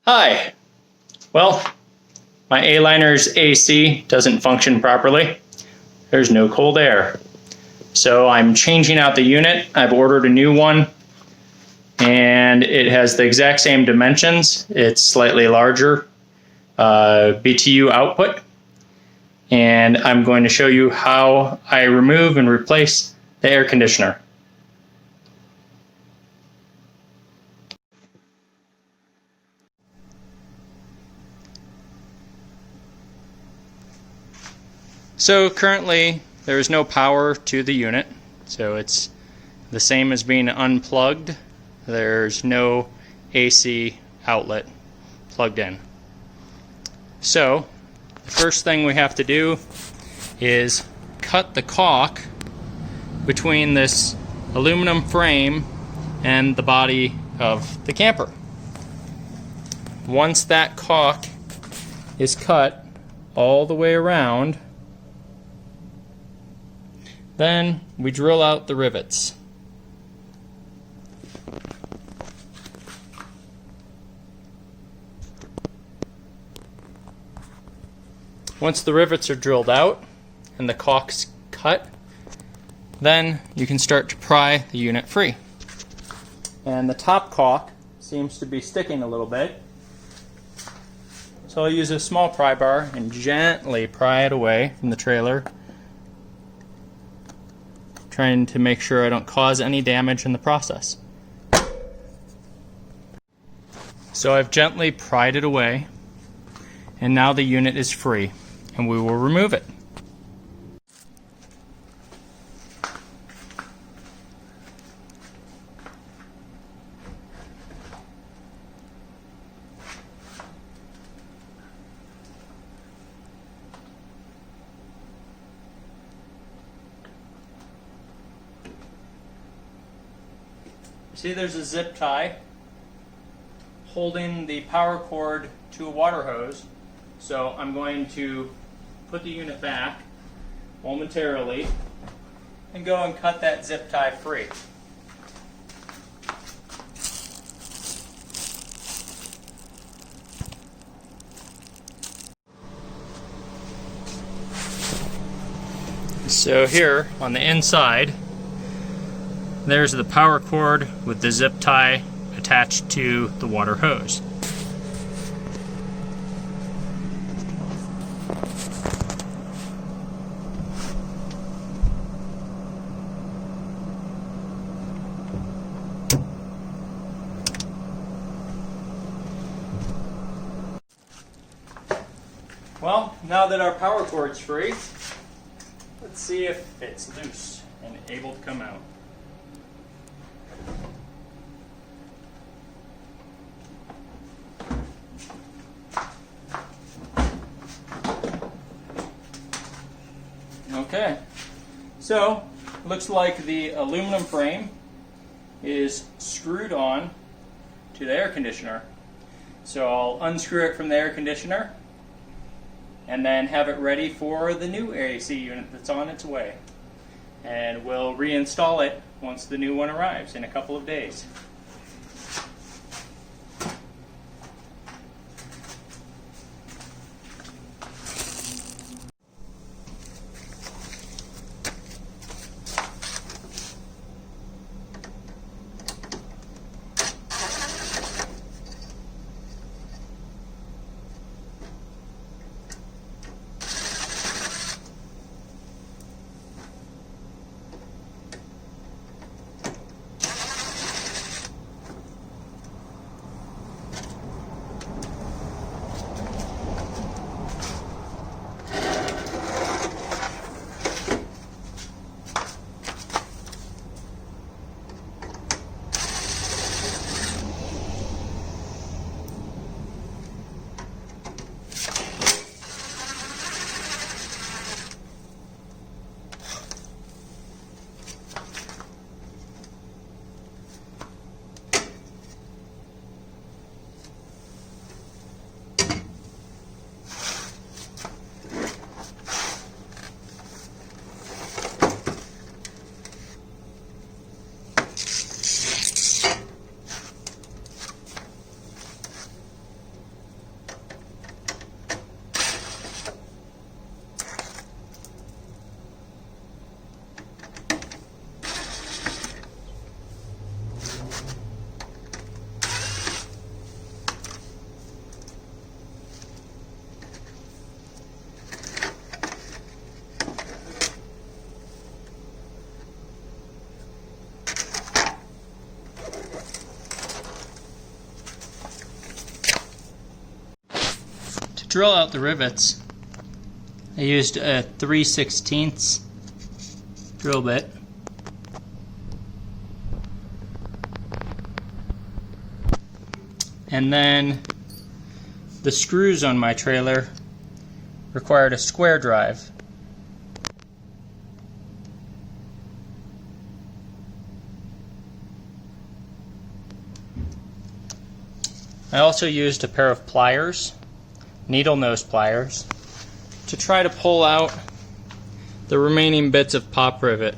Hi. Well, my Aliner's AC doesn't function properly. There's no cold air. So I'm changing out the unit. I've ordered a new one and it has the exact same dimensions. It's slightly larger BTU output. And I'm going to show you how I remove and replace the air conditioner. So currently there's no power to the unit, so it's the same as being unplugged. There's no AC outlet plugged in. So the first thing we have to do is cut the caulk between this aluminum frame and the body of the camper. Once that caulk is cut all the way around, then we drill out the rivets. Once the rivets are drilled out and the caulk's cut, then you can start to pry the unit free. And the top caulk seems to be sticking a little bit, so I'll use a small pry bar and gently pry it away from the trailer, trying to make sure I don't cause any damage in the process. So I've gently pried it away, and now the unit is free, and we will remove it. See, there's a zip tie holding the power cord to a water hose. So I'm going to put the unit back momentarily and go and cut that zip tie free. So here on the inside, there's the power cord with the zip tie attached to the water hose. Well, now that our power cord's free, let's see if it's loose and able to come out. Okay, so looks like the aluminum frame is screwed on to the air conditioner. So I'll unscrew it from the air conditioner and then have it ready for the new AC unit that's on its way. And we'll reinstall it once the new one arrives in a couple of days. drill out the rivets, I used a 3/16 drill bit. And then the screws on my trailer required a square drive. I also used a pair of pliers, needle nose pliers, to try to pull out the remaining bits of pop rivet.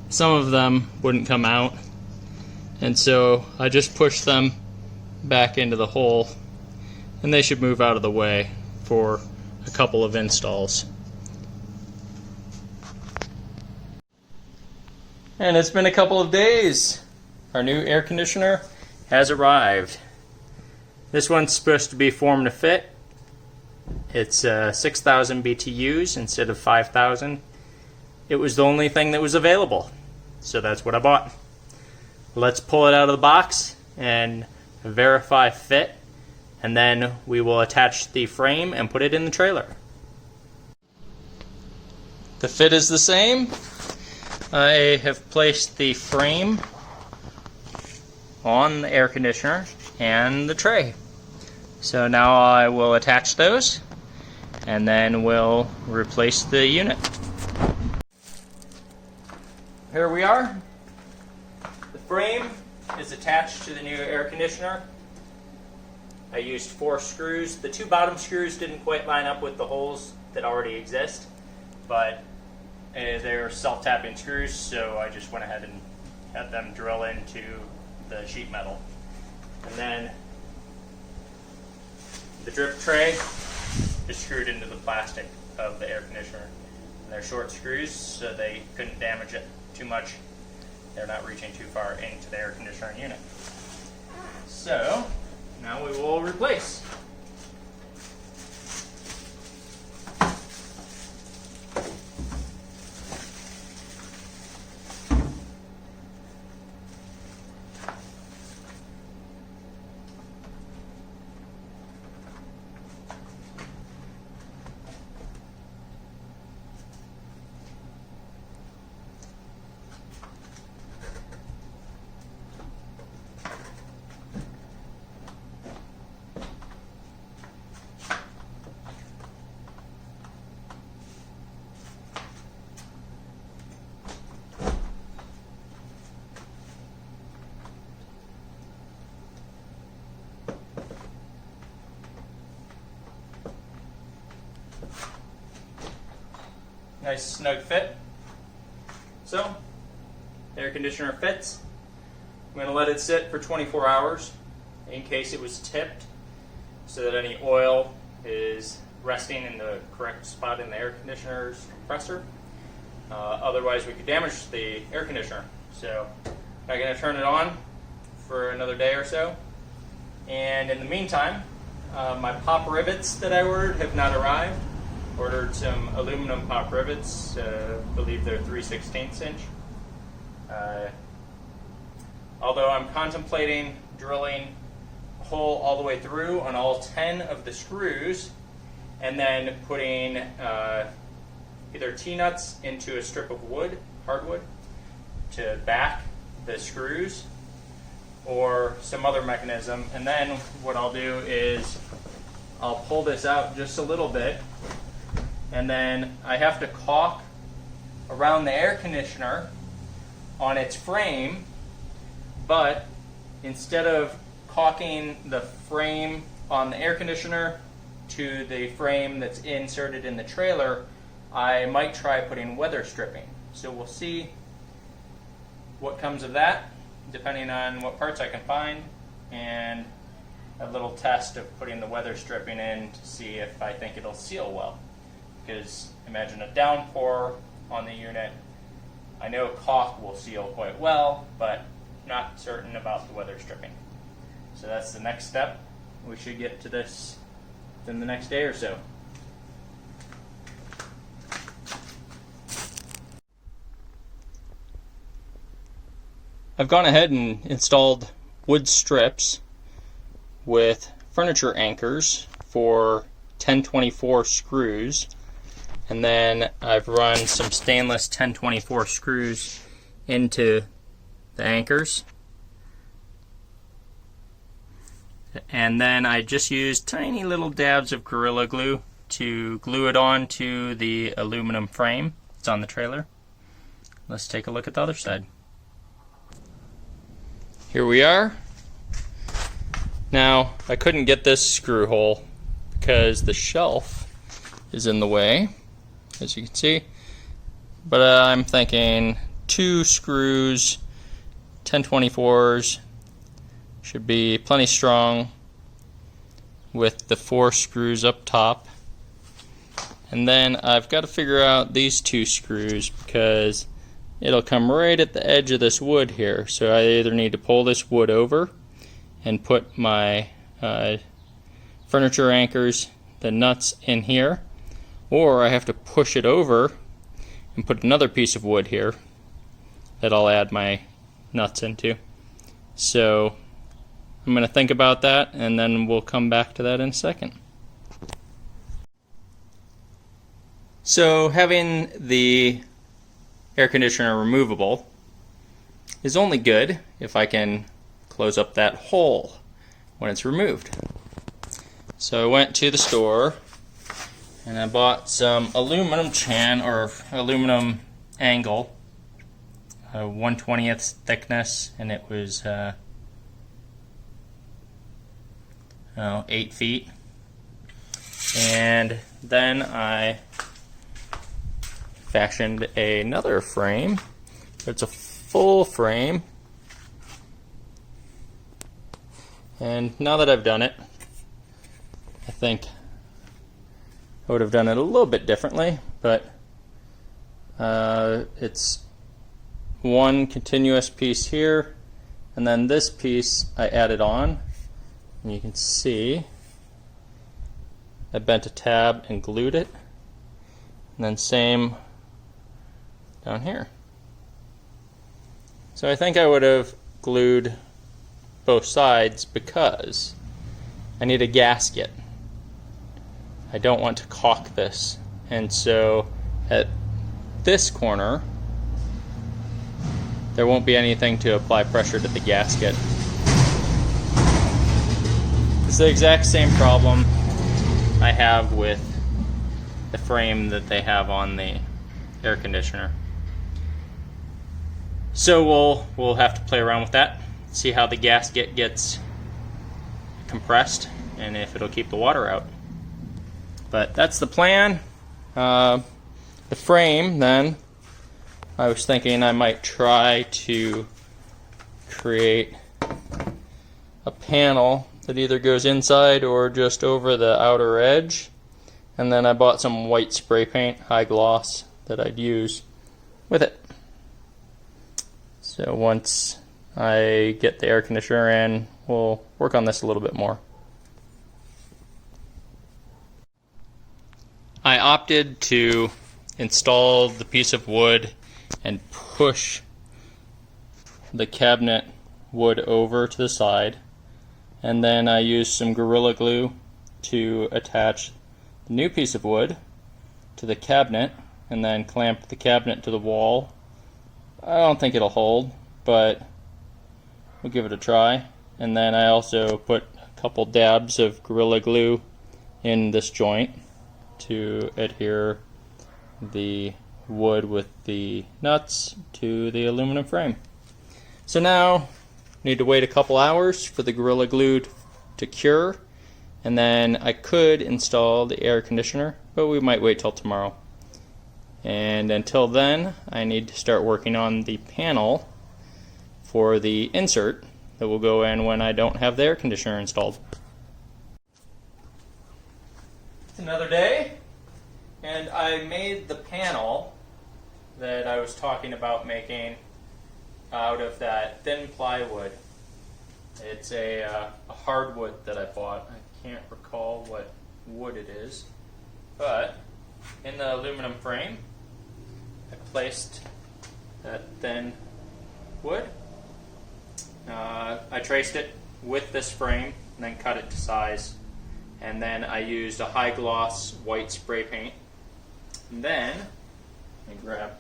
Some of them wouldn't come out, and so I just pushed them back into the hole, and they should move out of the way for a couple of installs. And it's been a couple of days. Our new air conditioner has arrived. This one's supposed to be form to fit. It's 6,000 BTUs instead of 5,000. It was the only thing that was available, so that's what I bought. Let's pull it out of the box and verify fit, and then we will attach the frame and put it in the trailer. The fit is the same. I have placed the frame on the air conditioner and the tray. So now I will attach those, and then we'll replace the unit. Here we are. The frame is attached to the new air conditioner. I used 4 screws. The 2 bottom screws didn't quite line up with the holes that already exist, but they're self-tapping screws, so I just went ahead and had them drill into the sheet metal. And then the drip tray is screwed into the plastic of the air conditioner. And they're short screws, so they couldn't damage it too much. They're not reaching too far into the air conditioner unit. So now we will replace. Nice snug fit. So, the air conditioner fits. I'm going to let it sit for 24 hours in case it was tipped, so that any oil is resting in the correct spot in the air conditioner's compressor. Otherwise we could damage the air conditioner. So I'm going to turn it on for another day or so. And in the meantime, my pop rivets that I ordered have not arrived. Ordered some aluminum pop rivets, I believe they're 3/16 inch. Although I'm contemplating drilling a hole all the way through on all 10 of the screws, and then putting either T-nuts into a strip of wood, hardwood, to back the screws, or some other mechanism. And then what I'll do is I'll pull this out just a little bit, and then I have to caulk around the air conditioner on its frame, but instead of caulking the frame on the air conditioner to the frame that's inserted in the trailer, I might try putting weather stripping. So we'll see what comes of that, depending on what parts I can find, and a little test of putting the weather stripping in to see if I think it'll seal well. Because imagine a downpour on the unit. I know caulk will seal quite well, but not certain about the weather stripping. So that's the next step. We should get to this within the next day or so. I've gone ahead and installed wood strips with furniture anchors for 1024 screws, and then I've run some stainless 1024 screws into the anchors, and then I just used tiny little dabs of Gorilla Glue to glue it onto the aluminum frame that's on the trailer. Let's take a look at the other side. Here we are. Now, I couldn't get this screw hole because the shelf is in the way, as you can see. But I'm thinking 2 screws, 1024s, should be plenty strong with the 4 screws up top. And then I've got to figure out these 2 screws because it'll come right at the edge of this wood here. So I either need to pull this wood over and put my furniture anchors, the nuts in here, or I have to push it over and put another piece of wood here that I'll add my nuts into. So I'm going to think about that, and then we'll come back to that in a second. So having the air conditioner removable is only good if I can close up that hole when it's removed. So I went to the store and I bought some aluminum aluminum angle, 1/20th thickness, and it was 8 feet. And then I fashioned another frame. It's a full frame. And now that I've done it, I think I would have done it a little bit differently, but it's one continuous piece here, and then this piece I added on, and you can see I bent a tab and glued it, and then same down here. So I think I would have glued both sides because I need a gasket. I don't want to caulk this, and so at this corner there won't be anything to apply pressure to the gasket. It's the exact same problem I have with the frame that they have on the air conditioner. So we'll have to play around with that, see how the gasket gets compressed and if it'll keep the water out. But that's the plan. The frame, then, I was thinking I might try to create a panel that either goes inside or just over the outer edge. And then I bought some white spray paint, high gloss, that I'd use with it. So once I get the air conditioner in, we'll work on this a little bit more. I opted to install the piece of wood and push the cabinet wood over to the side, and then I used some Gorilla Glue to attach the new piece of wood to the cabinet and then clamp the cabinet to the wall. I don't think it'll hold, but we'll give it a try. And then I also put a couple dabs of Gorilla Glue in this joint to adhere the wood with the nuts to the aluminum frame. So now need to wait a couple hours for the Gorilla Glue to cure, and then I could install the air conditioner, but we might wait till tomorrow. And until then, I need to start working on the panel for the insert that will go in when I don't have the air conditioner installed. It's another day, and I made the panel that I was talking about making out of that thin plywood. It's a hardwood that I bought. I can't recall what wood it is, but in the aluminum frame I placed that thin wood. I traced it with this frame and then cut it to size, and then I used a high gloss white spray paint. And then, let me grab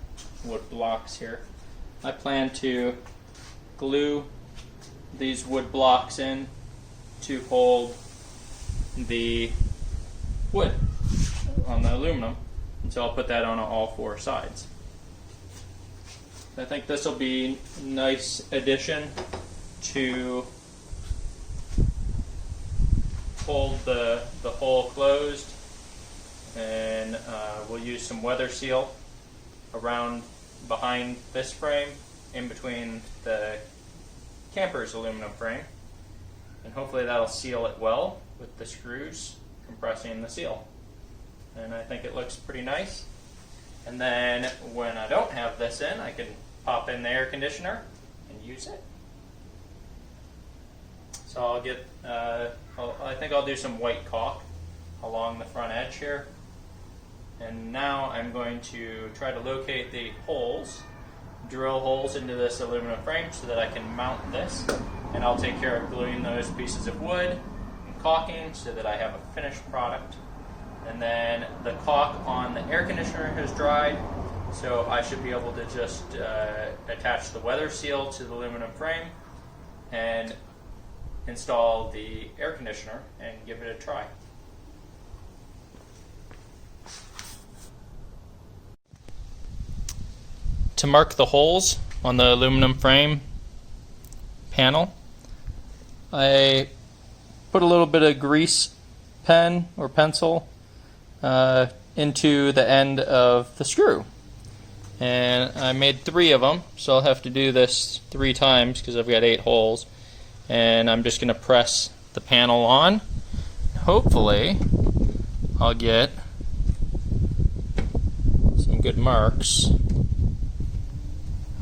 wood blocks here. I plan to glue these wood blocks in to hold the wood on the aluminum, and so I'll put that on all four sides. I think this will be a nice addition to hold the hole closed, and we'll use some weather seal around behind this frame in between the camper's aluminum frame, and hopefully that'll seal it well with the screws compressing the seal, and I think it looks pretty nice. And then when I don't have this in, I can pop in the air conditioner and use it. So I'll get, I think I'll do some white caulk along the front edge here. And now I'm going to try to locate the holes, drill holes into this aluminum frame so that I can mount this. And I'll take care of gluing those pieces of wood and caulking so that I have a finished product. And then the caulk on the air conditioner has dried, so I should be able to just attach the weather seal to the aluminum frame and install the air conditioner and give it a try. To mark the holes on the aluminum frame panel, I put a little bit of grease pen or pencil into the end of the screw, and I made 3 of them, so I'll have to do this 3 times because I've got 8 holes, and I'm just going to press the panel on. Hopefully I'll get some good marks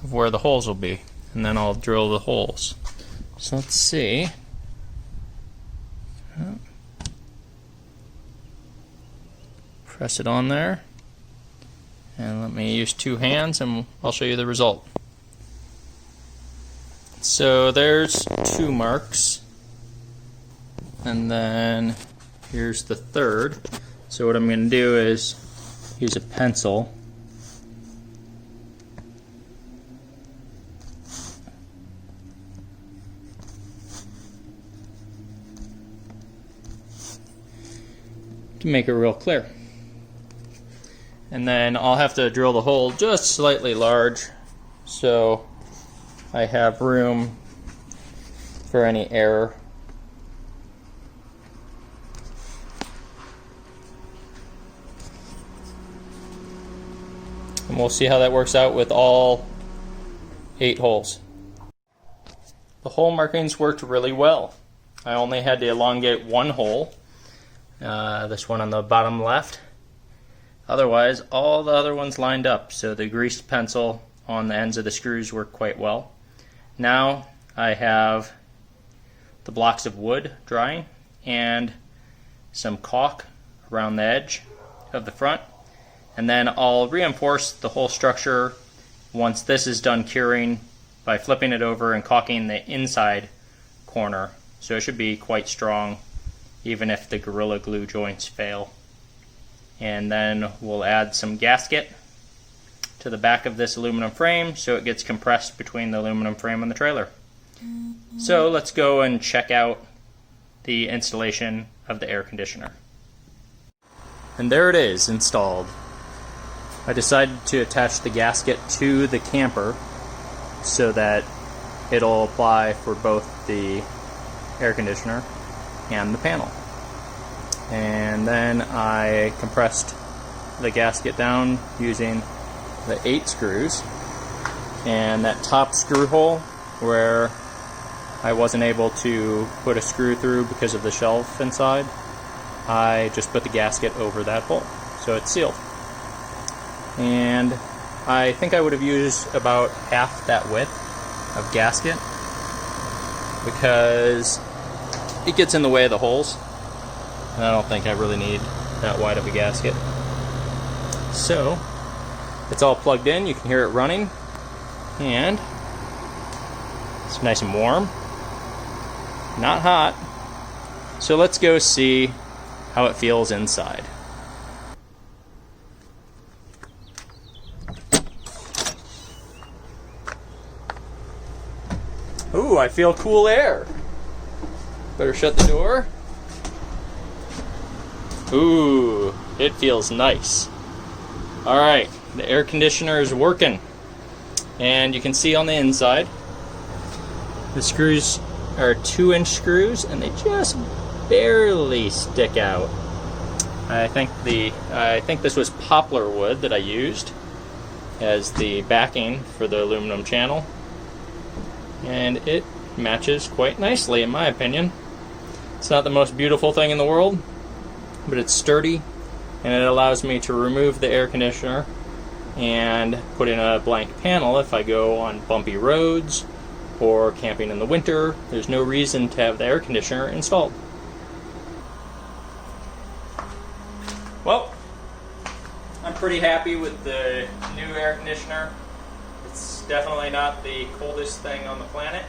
of where the holes will be, and then I'll drill the holes. So let's see. Press it on there, and let me use 2 hands and I'll show you the result. So there's 2 marks, and then here's the third. So what I'm going to do is use a pencil to make it real clear. And then I'll have to drill the hole just slightly large so I have room for any error. And we'll see how that works out with all 8 holes. The hole markings worked really well. I only had to elongate 1 hole, this one on the bottom left. Otherwise, all the other ones lined up, so the greased pencil on the ends of the screws worked quite well. Now I have the blocks of wood drying and some caulk around the edge of the front, and then I'll reinforce the whole structure once this is done curing by flipping it over and caulking the inside corner, so it should be quite strong even if the Gorilla Glue joints fail. And then we'll add some gasket to the back of this aluminum frame so it gets compressed between the aluminum frame and the trailer. So let's go and check out the installation of the air conditioner. And there it is, installed. I decided to attach the gasket to the camper so that it'll apply for both the air conditioner and the panel. And then I compressed the gasket down using the 8 screws, and that top screw hole where I wasn't able to put a screw through because of the shelf inside, I just put the gasket over that hole, so it's sealed. And I think I would have used about half that width of gasket because it gets in the way of the holes, and I don't think I really need that wide of a gasket. So it's all plugged in, you can hear it running, and it's nice and warm, not hot. So let's go see how it feels inside. Ooh, I feel cool air. Better shut the door. Ooh, it feels nice. Alright, the air conditioner is working. And you can see on the inside, the screws are 2-inch screws and they just barely stick out. I think this was poplar wood that I used as the backing for the aluminum channel. And it matches quite nicely in my opinion. It's not the most beautiful thing in the world, but it's sturdy and it allows me to remove the air conditioner and put in a blank panel if I go on bumpy roads or camping in the winter. There's no reason to have the air conditioner installed. Well, I'm pretty happy with the new air conditioner. It's definitely not the coldest thing on the planet.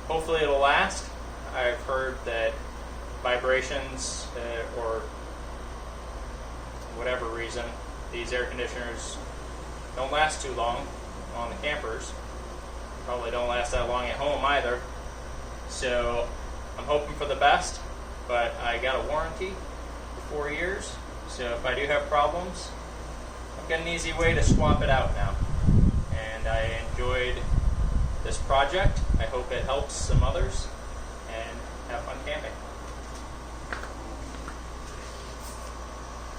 Hopefully it'll last. I've heard that vibrations or whatever reason, these air conditioners don't last too long on the campers. Probably don't last that long at home either. So I'm hoping for the best, but I got a warranty for 4 years. So if I do have problems, I've got an easy way to swap it out now. And I enjoyed this project. I hope it helps some others.